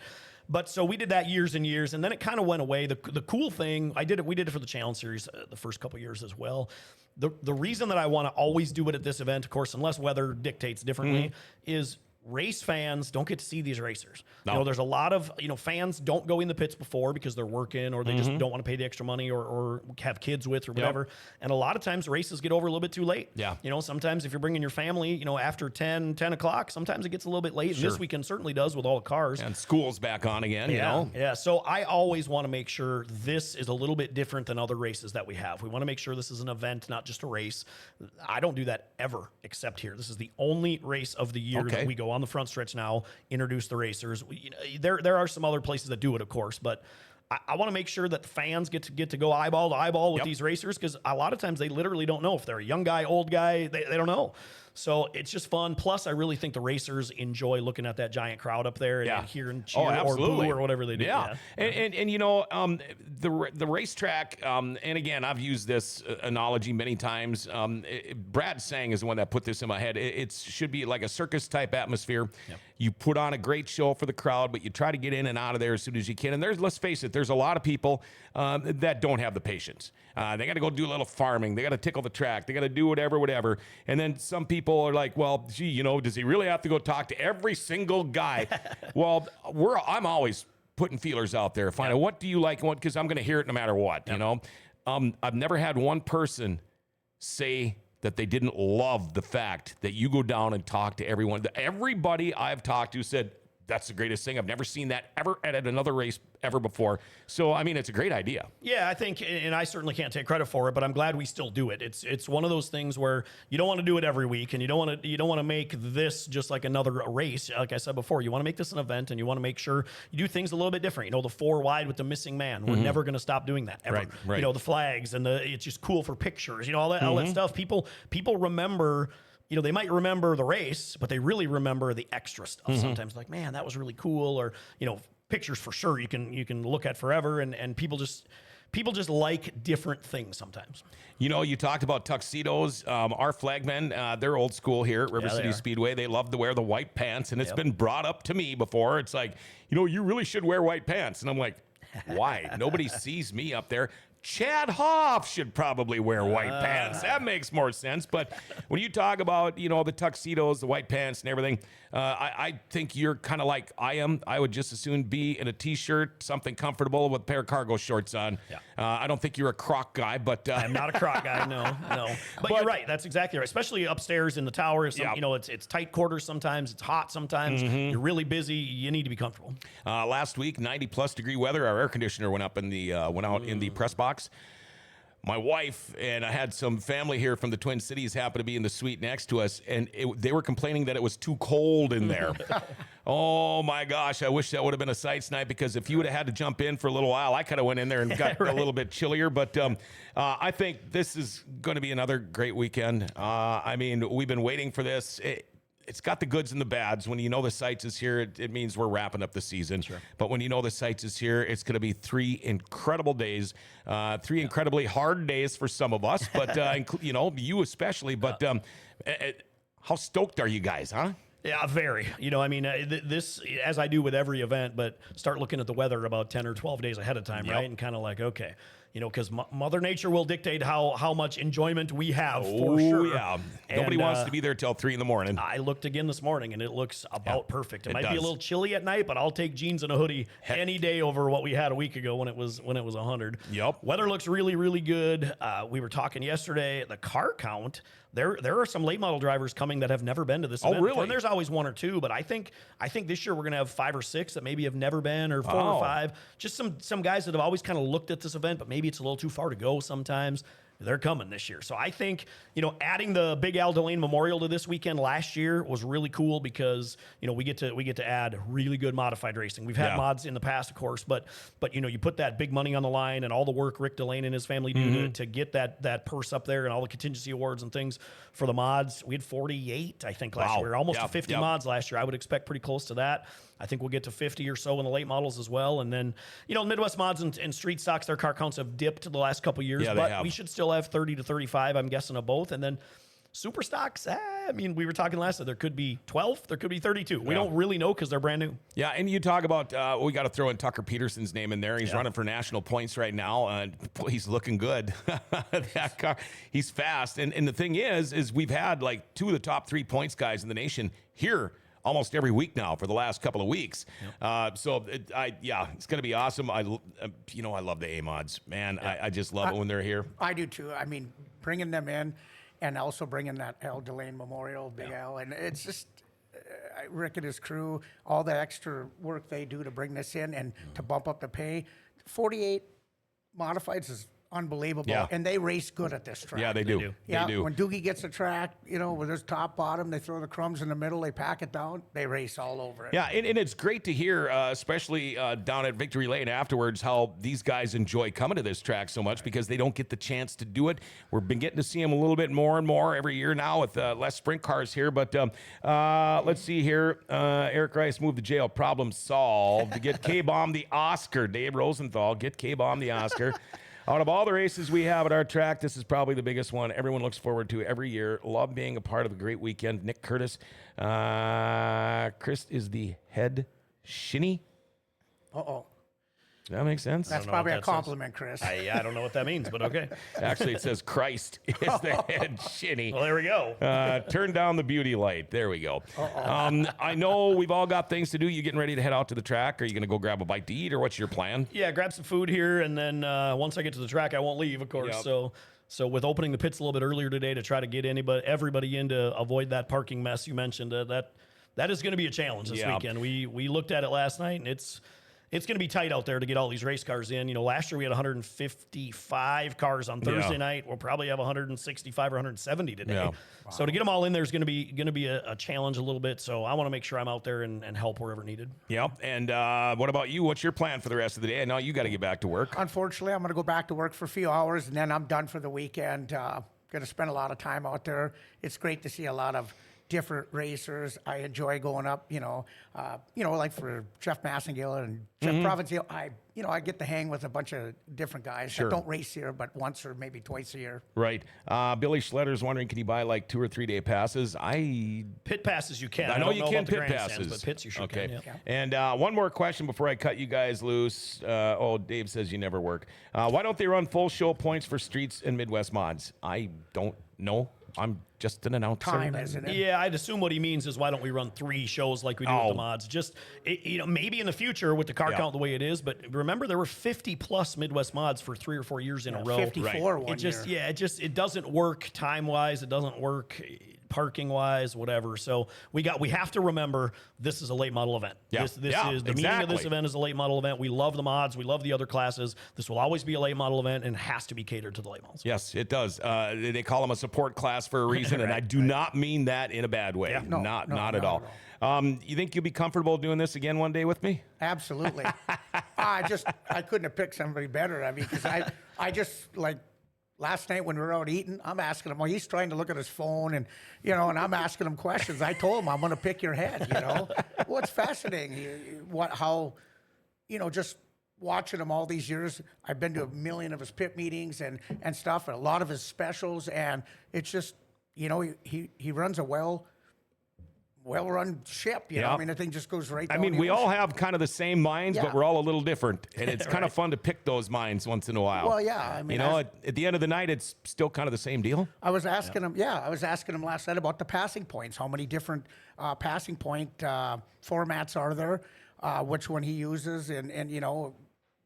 so we did that years and years, and then it kind of went away. The cool thing, we did it for the Challenge Series the first couple years as well. The reason that I want to always do it at this event, of course, unless weather dictates differently, is race fans don't get to see these racers. No. There's a lot of, fans don't go in the pits before because they're working or they just don't want to pay the extra money or have kids with or whatever. And a lot of times races get over a little bit too late. Yeah. Sometimes if you're bringing your family, after 10 o'clock, sometimes it gets a little bit late. Sure. And this weekend certainly does with all the cars. And school's back on again, Yeah. So I always want to make sure this is a little bit different than other races that we have. We want to make sure this is an event, not just a race. I don't do that ever except here. This is the only race of the year that we go on the front stretch now, introduce the racers. There are some other places that do it, of course, but I want to make sure that the fans get to go eyeball to eyeball with these racers, because a lot of times they literally don't know if they're a young guy, old guy. They don't know. So it's just fun. Plus, I really think the racers enjoy looking at that giant crowd up there and hearing cheer or boo or whatever they do. Yeah. And the racetrack, and again, I've used this analogy many times. Brad Sang is the one that put this in my head. It should be like a circus type atmosphere. Yep. You put on a great show for the crowd, but you try to get in and out of there as soon as you can. And let's face it, there's a lot of people that don't have the patience. They got to go do a little farming. They got to tickle the track. They got to do whatever. And then some people are like, well, gee, does he really have to go talk to every single guy? Well, I'm always putting feelers out there, finding what do you like, because I'm going to hear it no matter what. I've never had one person say that they didn't love the fact that you go down and talk to everyone. Everybody I've talked to said, that's the greatest thing. I've never seen that ever at another race ever before. So, I mean, it's a great idea. Yeah, I think, and I certainly can't take credit for it, but I'm glad we still do it. It's one of those things where you don't want to do it every week, and you don't want to make this just like another race. Like I said before, you want to make this an event, and you want to make sure you do things a little bit different. The 4 wide with the missing man. We're never going to stop doing that ever. Right. The flags and it's just cool for pictures. All that stuff. People remember. They might remember the race, but they really remember the extra stuff. Sometimes like, man, that was really cool. Or, pictures for sure you can look at forever. And people just like different things sometimes. You talked about tuxedos. Our flagmen, they're old school here at River Cities Speedway. They love to wear the white pants. And it's been brought up to me before. It's like, you really should wear white pants. And I'm like, why? Nobody sees me up there. Chad Hoff should probably wear white pants. That makes more sense. But when you talk about, the tuxedos, the white pants and everything, I think you're kind of like I am. I would just as soon be in a T-shirt, something comfortable with a pair of cargo shorts on. Yeah. I don't think you're a croc guy, but... I'm not a croc guy, no. But you're right. That's exactly right. Especially upstairs in the tower. It's tight quarters sometimes. It's hot sometimes. You're really busy. You need to be comfortable. Last week, 90-plus degree weather. Our air conditioner went out in the press box. My wife and I had some family here from the Twin Cities happen to be in the suite next to us, and they were complaining that it was too cold in there. Oh my gosh, I wish that would have been a Seitz night, because if you would have had to jump in for a little while, I kind of went in there and got a little bit chillier. But I think this is going to be another great weekend. We've been waiting for this. It's got the goods and the bads. When you know the Seitz is here, it means we're wrapping up the season. Sure. But when you know the Seitz is here, it's going to be 3 incredible days, 3 incredibly hard days for some of us, but you especially. But how stoked are you guys, huh? Yeah, very. This, as I do with every event, but start looking at the weather about 10 or 12 days ahead of time, right? And kind of like, okay, because Mother Nature will dictate how much enjoyment we have, for sure. Yeah. Nobody wants to be there till 3 a.m. I looked again this morning, and it looks about perfect. It might be a does. little chilly at night, but I'll take jeans and a hoodie any day over what we had a week ago when it was 100. Yep. Weather looks really, really good. We were talking yesterday, the car count. There are some late model drivers coming that have never been to this event. Really? And there's always 1 or 2, but I think this year we're going to have 5 or 6 that maybe have never been, or 4 or 5. Just some guys that have always kind of looked at this event, but maybe it's a little too far to go sometimes. They're coming this year. So I think, adding the Big Al Delane Memorial to this weekend last year was really cool, because, we get to add really good modified racing. We've had mods in the past, of course, but you put that big money on the line, and all the work Rick Delane and his family do to get that purse up there, and all the contingency awards and things for the mods. We had 48, I think, last year. Almost to 50 mods last year. I would expect pretty close to that. I think we'll get to 50 or so in the late models as well. And then, Midwest mods and street stocks, their car counts have dipped the last couple years, but we should still have 30 to 35, I'm guessing, of both. And then super stocks, we were talking last time, there could be 12, there could be 32. We don't really know, because they're brand new. Yeah, and you talk about, we got to throw in Tucker Peterson's name in there. He's running for national points right now. He's looking good. That car, he's fast. And the thing is we've had like 2 of the top 3 points guys in the nation here almost every week now for the last couple of weeks. It's going to be awesome. I love the A-mods, man. I just love it when they're here. I do too. Bringing them in, and also bringing that Al Delane Memorial, Big Al, and it's just Rick and his crew, all the extra work they do to bring this in and to bump up the pay. 48 modifieds is unbelievable, and they race good at this track. Yeah, they do. Yeah, they do. When Doogie gets a track, where there's top, bottom, they throw the crumbs in the middle, they pack it down, they race all over it. Yeah, and it's great to hear, especially down at Victory Lane afterwards, how these guys enjoy coming to this track so much, because they don't get the chance to do it. We've been getting to see them a little bit more and more every year now with less sprint cars here. But let's see here. Eric Rice moved to jail. Problem solved. Get K-Bomb the Oscar. Dave Rosenthal, get K-Bomb the Oscar. Out of all the races we have at our track, this is probably the biggest one everyone looks forward to every year. Love being a part of a great weekend. Nick Curtis. Chris is the head shinny. Uh-oh. Does that make sense? That's probably a compliment, Chris. I don't know what that means, but okay. Actually, it says Christ is the head shinny. Well, there we go. Turn down the beauty light. There we go. I know we've all got things to do. You getting ready to head out to the track? Are you going to go grab a bite to eat, or what's your plan? Yeah, grab some food here, and then once I get to the track, I won't leave, of course. Yep. So with opening the pits a little bit earlier today to try to get everybody in to avoid that parking mess you mentioned, that is going to be a challenge this weekend. We looked at it last night, and it's going to be tight out there to get all these race cars in. Last year we had 155 cars on Thursday night. We'll probably have 165 or 170 today. Yeah. Wow. So to get them all in there is going to be a challenge a little bit. So I want to make sure I'm out there and help wherever needed. Yep. And what about you? What's your plan for the rest of the day? I know you got to get back to work. Unfortunately, I'm going to go back to work for a few hours, and then I'm done for the weekend. Going to spend a lot of time out there. It's great to see a lot of different racers. I enjoy going up, like for Jeff Massengill and Jeff Provincial. I get to hang with a bunch of different guys that don't race here, but once or maybe twice a year. Right. Billy Schletter's wondering, can you buy like 2 or 3 day passes? Pit passes you can. I know you can about the pit grandstands, passes. but pits you sure Okay. can. Yeah. And one more question before I cut you guys loose. Dave says you never work. Why don't they run full show points for streets and Midwest mods? I don't know. I'm just an announcer. Time, isn't it? Yeah, I'd assume what he means is why don't we run 3 shows like we do with the mods? Just, maybe in the future with the car count the way it is, but remember there were 50 plus Midwest mods for 3 or 4 years in a row. 54 one year. It doesn't work time-wise. It doesn't work parking-wise, whatever. So we have to remember this is a late model event. Yeah. This is the meaning of this event is a late model event. We love the mods. We love the other classes. This will always be a late model event and has to be catered to the late models. Yes, it does. They call them a support class for a reason, and I do not mean that in a bad way. Yeah. Not at all. You think you'll be comfortable doing this again one day with me? Absolutely. I couldn't have picked somebody better. I mean, because I just like last night when we were out eating, I'm asking him. Well, he's trying to look at his phone, and and I'm asking him questions. I told him I'm going to pick your head. Well, it's fascinating. Just watching him all these years. I've been to 1 million of his pit meetings and stuff, and a lot of his specials, and it's just he runs a well-run ship. You know, I mean, the thing just goes right down. I mean, we all have kind of the same minds, but we're all a little different, and it's kind of fun to pick those minds once in a while. Well, yeah. I mean, at the end of the night, it's still kind of the same deal. I was asking him. Yeah, I was asking him last night about the passing points. How many different passing point formats are there? Which one he uses, and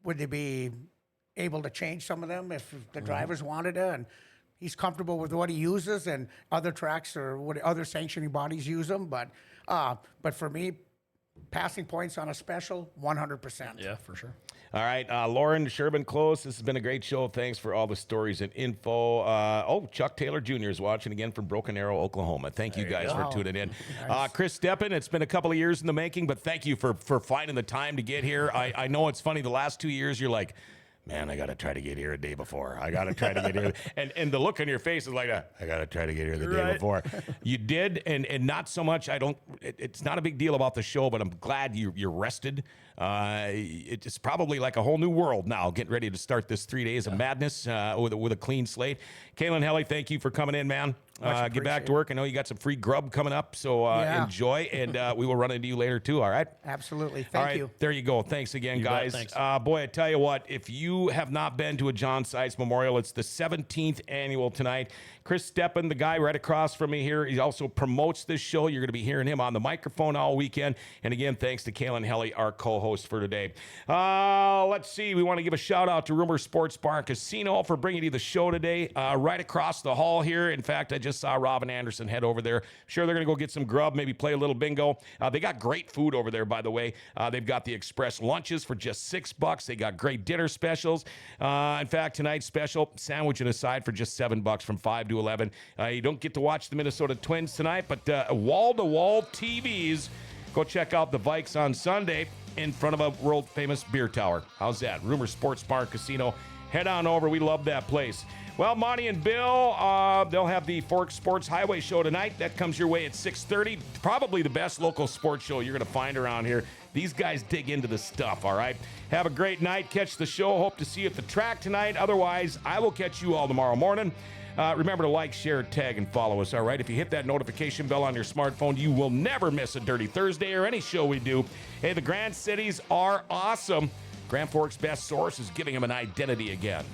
would they be able to change some of them if the drivers wanted to? And he's comfortable with what he uses, and other tracks or what other sanctioning bodies use them. But for me, passing points on a special, 100%. Yeah, for sure. All right, Lauren Sherman Close, this has been a great show. Thanks for all the stories and info. Chuck Taylor Jr. is watching again from Broken Arrow, Oklahoma. Thank you guys for tuning in. Nice. Chris Stepan, it's been a couple of years in the making, but thank you for finding the time to get here. I know it's funny, the last 2 years you're like, man, I got to try to get here a day before. I got to try to get here. And the look on your face is like, I got to try to get here the day before. You did, and not so much. It's not a big deal about the show, but I'm glad you're rested. It's probably like a whole new world now, getting ready to start this 3 days of madness with a clean slate. Kaylin Helly, thank you for coming in, man. Get back to work. I know you got some free grub coming up, so enjoy, and we will run into you later too, all right? Absolutely. Thank you. There you go. Thanks again, guys. Thanks. Boy, I tell you what, if you have not been to a John Seitz Memorial, it's the 17th annual tonight. Chris Stepan, the guy right across from me here, he also promotes this show. You're going to be hearing him on the microphone all weekend. And again, thanks to Kaylin Helly, our co-host for today. Let's see. We want to give a shout-out to River Sports Bar and Casino for bringing you the show today. Right across the hall here. In fact, I just saw Robin Anderson head over there. Sure, they're going to go get some grub, maybe play a little bingo. They got great food over there, by the way. They've got the express lunches for just $6. They got great dinner specials. In fact, tonight's special, sandwich and a side for just $7 from 5 to 11. You don't get to watch the Minnesota Twins tonight, but wall-to-wall TVs. Go check out the Vikes on Sunday in front of a world-famous beer tower. How's that? Rumor Sports Bar and Casino. Head on over. We love that place. Well, Monty and Bill, they'll have the Forks Sports Highway Show tonight. That comes your way at 6:30. Probably the best local sports show you're going to find around here. These guys dig into the stuff, all right? Have a great night. Catch the show. Hope to see you at the track tonight. Otherwise, I will catch you all tomorrow morning. Remember to like, share, tag, and follow us, all right? If you hit that notification bell on your smartphone, you will never miss a Dirty Thursday or any show we do. Hey, the Grand Cities are awesome. Grand Forks' best source is giving them an identity again.